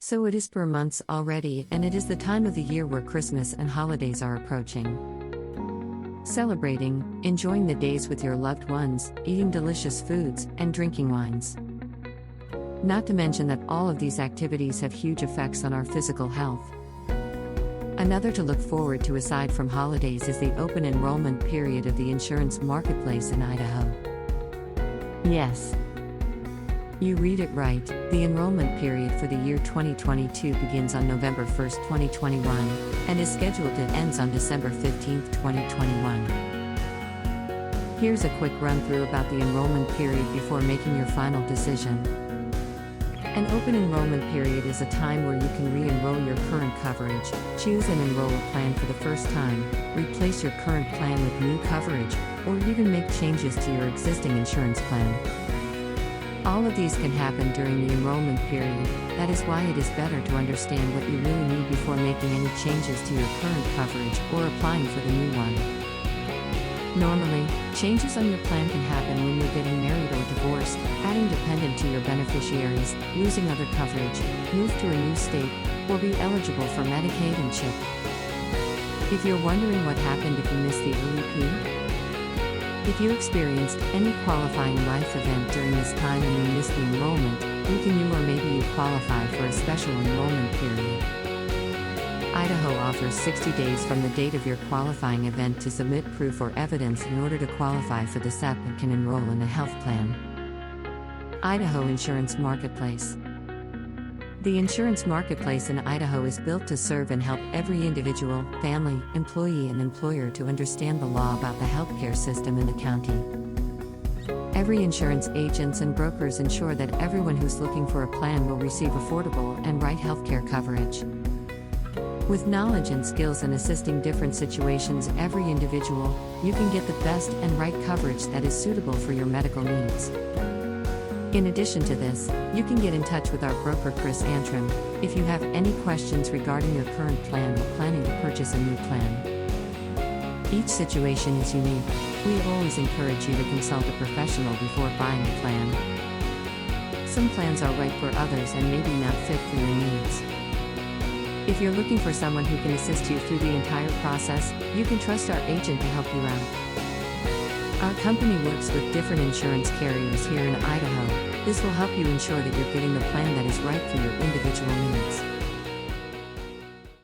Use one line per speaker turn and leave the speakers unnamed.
So it is per months already, and it is the time of the year where Christmas and holidays are approaching. Celebrating, enjoying the days with your loved ones, eating delicious foods, and drinking wines. Not to mention that all of these activities have huge effects on our physical health. Another to look forward to aside from holidays is the open enrollment period of the insurance marketplace in Idaho. Yes. You read it right, the enrollment period for the year 2022 begins on November 1, 2021, and is scheduled to end on December 15, 2021. Here's a quick run-through about the enrollment period before making your final decision. An open enrollment period is a time where you can re-enroll your current coverage, choose and enroll a plan for the first time, replace your current plan with new coverage, or even make changes to your existing insurance plan. All of these can happen during the enrollment period. That is why it is better to understand what you really need before making any changes to your current coverage or applying for the new one. Normally, changes on your plan can happen when you're getting married or divorced, adding dependent to your beneficiaries, losing other coverage, move to a new state, or be eligible for Medicaid and CHIP. If you're wondering what happened if you missed the OEP, if you experienced any qualifying life event during this time and you missed the enrollment, you or maybe you qualify for a special enrollment period. Idaho offers 60 days from the date of your qualifying event to submit proof or evidence in order to qualify for the SEP and can enroll in a health plan. Idaho Insurance Marketplace. The insurance marketplace in Idaho is built to serve and help every individual, family, employee, and employer to understand the law about the healthcare system in the county. Every insurance agents and brokers ensure that everyone who's looking for a plan will receive affordable and right healthcare coverage. With knowledge and skills in assisting different situations every individual, you can get the best and right coverage that is suitable for your medical needs. In addition to this, you can get in touch with our broker Chris Antrim if you have any questions regarding your current plan or planning to purchase a new plan. Each situation is unique. We always encourage you to consult a professional before buying a plan. Some plans are right for others and maybe not fit for your needs. If you're looking for someone who can assist you through the entire process, you can trust our agent to help you out. Our company works with different insurance carriers here in Idaho. This will help you ensure that you're getting the plan that is right for your individual needs.